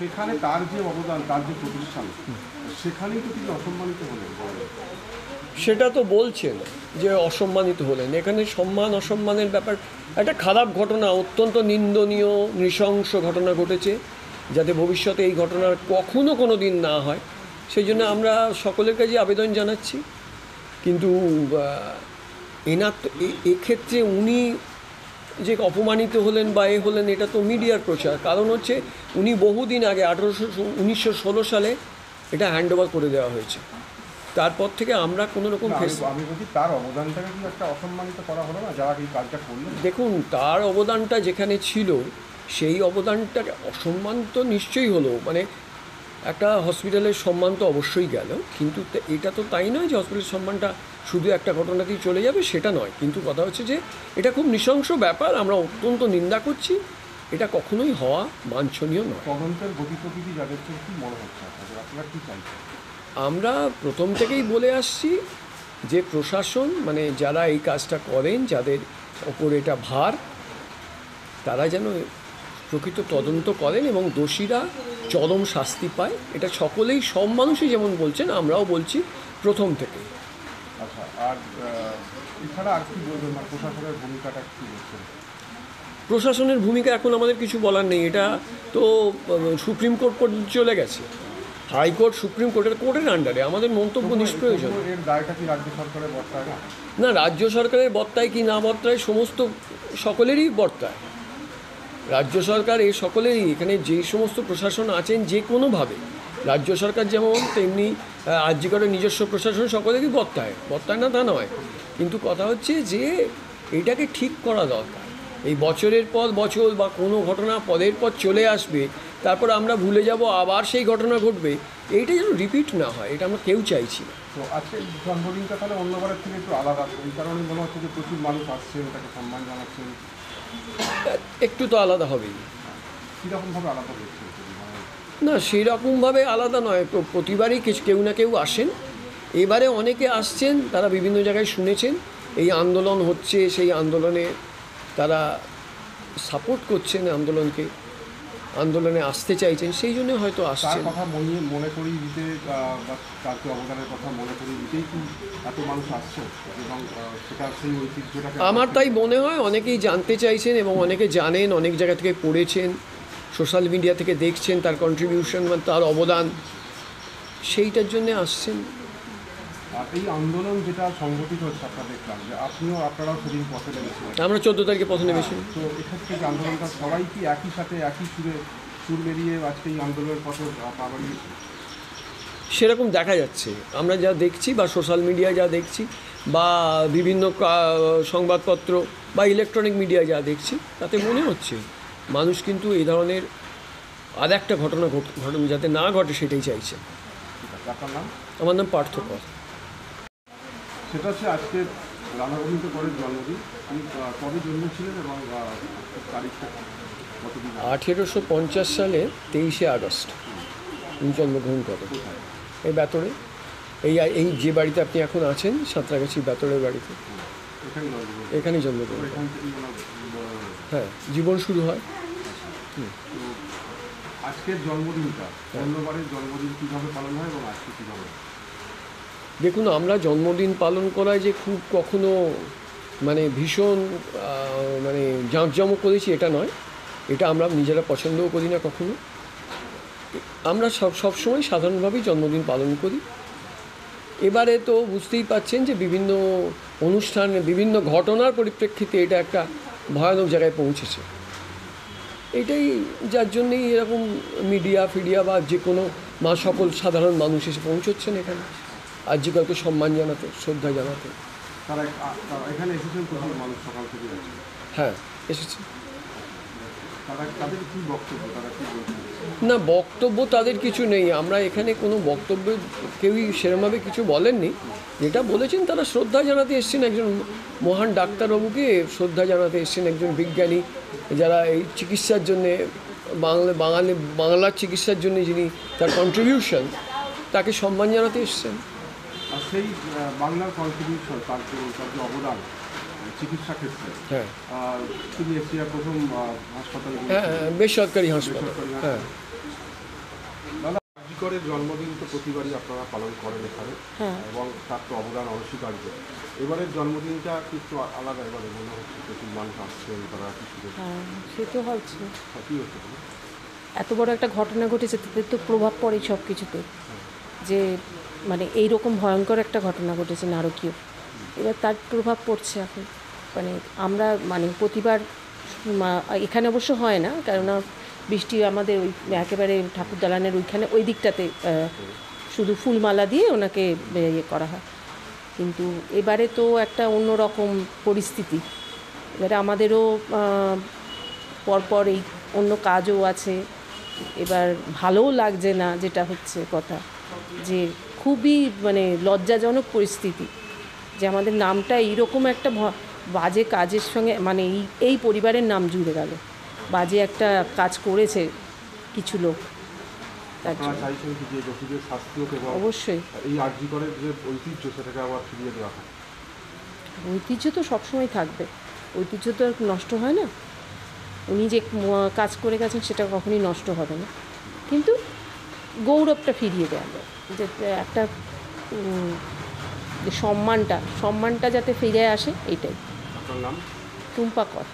সেখানে তার যে অবদান, তার যে প্রতিষ্ঠান, সেখানেই তো তিনি অসম্মানিত হলেন। সেটা তো বলছেন যে অসম্মানিত হলেন। এখানে সম্মান অসম্মানের ব্যাপার একটা খারাপ ঘটনা, অত্যন্ত নিন্দনীয় নৃশংস ঘটনা ঘটেছে, যাতে ভবিষ্যতে এই ঘটনার কখনো কোনো দিন না হয় সেই জন্য আমরা সকলের কাছে আবেদন জানাচ্ছি। কিন্তু এনার তো এক্ষেত্রে উনি যে অপমানিত হলেন বা হলেন, এটা তো মিডিয়ার প্রচার। কারণ হচ্ছে উনি বহুদিন আগে 1916 সালে এটা হ্যান্ড ওভার করে দেওয়া হয়েছে। তারপর থেকে আমরা কোনো রকম আমি বলছি তার অবদানটাকে কি একটা অসম্মানিত করা হলো না যারা এই কাজটা করলেন? দেখুন, তার অবদানটা যেখানে ছিল সেই অবদানটা অসম্মান তো নিশ্চয়ই হলো। মানে একটা হসপিটালের সম্মান তো অবশ্যই গেল, কিন্তু এটা তো তাই নয় যে হসপিটালের সম্মানটা শুধু একটা ঘটনাতেই চলে যাবে, সেটা নয়। কিন্তু কথা হচ্ছে যে এটা খুব নৃশংস ব্যাপার, আমরা অত্যন্ত নিন্দা করছি। এটা কখনোই হওয়া বাঞ্ছনীয় নয়। তদন্তের গতি প্রকৃতি যাদের কি মনে হচ্ছে আপনারা কি চাইছেন? আমরা প্রথম থেকেই বলে আসছি যে প্রশাসন, মানে যারা এই কাজটা করেন, যাদের ওপর এটা ভার, তারা যেন প্রকৃত তদন্ত করেন এবং দোষীরা চরম শাস্তি পায়। এটা সকলেই, সব মানুষই যেমন বলছেন, আমরাও বলছি প্রথম থেকে। আচ্ছা, আর এছাড়া আর কি বলবেন, প্রশাসনের ভূমিকাটা কী বলছেন? প্রশাসনের ভূমিকা এখন আমাদের কিছু বলার নেই। এটা তো সুপ্রিম কোর্ট পর্যন্ত চলে গেছে, হাইকোর্ট, সুপ্রিম কোর্টের আন্ডারে। আমাদের মন্তব্য নিষ্প্রয়োজন। এর দায়টা কি রাজ্য সরকারের বর্তায় না? না, রাজ্য সরকারের বর্তায় কি না বর্তায়, সমস্ত সকলেরই বর্তায়। রাজ্য সরকার এই সকলেরই, এখানে যে সমস্ত প্রশাসন আছেন যে কোনোভাবে, রাজ্য সরকার যেমন তেমনি রাজ্যিকরের নিজস্ব প্রশাসন সকলেরই বর্তায় না তা নয়। কিন্তু কথা হচ্ছে যে এইটাকে ঠিক করা দরকার। এই বছরের পর বছর বা কোনো ঘটনা পদের পর চলে আসবে, তারপর আমরা ভুলে যাব, আবার সেই ঘটনা ঘটবে। এইটা যেন রিপিট না হয়, এটা আমরা কেউ চাইছি না। তো আজকে জন্মদিনটা তাহলে অন্যবারের থেকে একটু আলাদা, এই কারণে মনে হচ্ছে যে প্রচুর মানুষ আসছেন, তাকে সম্মান জানাচ্ছেন। একটু তো আলাদা হবেই। কীরকমভাবে আলাদা হচ্ছে? না, সেই রকমভাবে আলাদা নয়, প্রতিবারই কেউ না কেউ আসেন। এবারে অনেকে আসছেন, তারা বিভিন্ন জায়গায় শুনেছেন এই আন্দোলন হচ্ছে, সেই আন্দোলনে তারা সাপোর্ট করছেন, আন্দোলনে আসতে চাইছেন, সেই জন্য হয়তো আসছেন। কথা মনে করিয়ে দিতে বা তার অবদানের কথা মনে করিয়ে দিতেই কি এত মানুষ আসছে, এবং সেটা সেই ঐতিহ্যটাকে আমার তাই মনে হয় অনেকেই জানতে চাইছেন এবং অনেকে জানেন, অনেক জায়গা থেকে পড়েছেন, সোশ্যাল মিডিয়া থেকে দেখছেন তার কন্ট্রিবিউশন বা তার অবদান, সেইটার জন্যে আসছেন। আর এই আন্দোলন যেটা সংগঠিত হচ্ছে, আপনারা দেখলাম যে আপনারাও সেদিন পথে নেমেছিলেন। আমরা 14 তারিখে পথে নেমেছি। তো এক্ষেত্রে যে আন্দোলনটা সবাই কি একই সাথে একই সুর বেরিয়ে আজকে এই আন্দোলনের পথে পা বাড়িয়েছে? সেরকম দেখা যাচ্ছে, আমরা যা দেখছি বা সোশ্যাল মিডিয়ায় যা দেখছি বা বিভিন্ন সংবাদপত্র বা ইলেকট্রনিক মিডিয়ায় যা দেখছি, তাতে মনে হচ্ছে মানুষ কিন্তু এই ধরনের আর একটা ঘটনা যাতে না ঘটে সেটাই চাইছে। আপনার নাম? আমার নাম পার্থ কর। সেটা হচ্ছে আজকে রাধাগোবিন্দ করের জন্মদিন। আমি কবে জন্মেছিলেন এবং তারিখটা? 1850 সালে 23শে আগস্ট উনি জন্মগ্রহণ করেন এই বেতরে। এই যে বাড়িতে আপনি এখন আছেন, সাঁতরাগাছি বেতরের বাড়িতে, এখানেই জন্মগ্রহণ। হ্যাঁ, জীবন শুরু হয়। আজকের জন্মদিনটা অন্যবারের জন্মদিন কীভাবে পালন হয় এবং আজকে কীভাবে? দেখুন, আমরা জন্মদিন পালন করায় যে খুব কখনো মানে ভীষণ মানে জাঁকজমক করেছি এটা নয়, এটা আমরা নিজেরা পছন্দও করি না কখনো। আমরা সবসময় সাধারণভাবেই জন্মদিন পালন করি। এবারে তো বুঝতেই পাচ্ছেন যে বিভিন্ন অনুষ্ঠান, বিভিন্ন ঘটনার পরিপ্রেক্ষিতে এটা একটা ভয়ানক জায়গায় পৌঁছেছে। এটাই যার জন্যেই এরকম মিডিয়া বা যে কোনো সকল সাধারণ মানুষ এসে পৌঁছচ্ছেন এখানে। আর্যিকরকে সম্মান জানাতে, শ্রদ্ধা জানাতে। তারা এখানে এসেছেন প্রচুর মানুষ সকাল থেকে আছে। হ্যাঁ, এসেছে। তাদের কী বক্তব্য, তারা কী বলছেন? না, বক্তব্য তাদের কিছু নেই। আমরা এখানে কোনো বক্তব্য কেউই সেরমভাবে কিছু বলেননি। যেটা বলেছেন তারা শ্রদ্ধা জানাতে এসেছেন একজন মহান ডাক্তারবাবুকে, শ্রদ্ধা জানাতে এসেছেন একজন বিজ্ঞানী, যারা এই চিকিৎসার জন্যে বাংলার চিকিৎসার জন্য যিনি তার কন্ট্রিবিউশন, তাকে সম্মান জানাতে এসেছেন। আর সেই বাংলার কন্ট্রিবিউশন, তার যে অবদান চিকিৎসা ক্ষেত্রে, হ্যাঁ তিনি এশিয়ার প্রথম হাসপাতালে, হ্যাঁ, বেসরকারি হাসপাতাল। হ্যাঁ, দাদা আর্যিকরের জন্মদিন তো প্রতিবারই আপনারা পালন করেন এখানে, এবং তার তো অবদান অনস্বীকার্য। এবারের জন্মদিনটা একটু আলাদা, এবারে মনে হচ্ছে প্রচুর মানুষ আসছেন, তারা কিছু সে তো হচ্ছে, কী হচ্ছে এত বড় একটা ঘটনা ঘটেছে, তাদের তো প্রভাব পড়ে সব কিছুতে, যে মানে এইরকম ভয়ঙ্কর একটা ঘটনা ঘটেছে নারকীয়, এবার তার প্রভাব পড়ছে এখন। মানে আমরা মানে প্রতিবার এখানে অবশ্য হয় না, কেননা বৃষ্টি আমাদের ওই একেবারে ঠাকুর দালানের ওইখানে ওই দিকটাতে শুধু ফুলমালা দিয়ে ওনাকে ইয়ে করা হয়, কিন্তু এবারে তো একটা অন্যরকম পরিস্থিতি। এবারে আমাদেরও পরপর এই অন্য কাজও আছে, এবার ভালোও লাগছে না, যেটা হচ্ছে কথা, যে খুবই মানে লজ্জাজনক পরিস্থিতি যে আমাদের নামটা এইরকম একটা বাজে কাজের সঙ্গে, মানে এই পরিবারের নাম জুড়ে গেল, বাজে একটা কাজ করেছে কিছু লোক। তার জন্য অবশ্যই এই আর্যিকরের যে ঐতিহ্য, সেটাকে আবার ফিরিয়ে দেওয়া হয়। ঐতিহ্য তো সবসময় থাকবে, ঐতিহ্য তো আর নষ্ট হয় না। উনি যে কাজ করে গেছেন সেটা কখনই নষ্ট হবে না, কিন্তু গৌরবটা ফিরিয়ে দেওয়া যায়, যে একটা যে সম্মানটা যাতে ফিরে আসে, এইটাই। আপনার নাম? টুম্পা কর।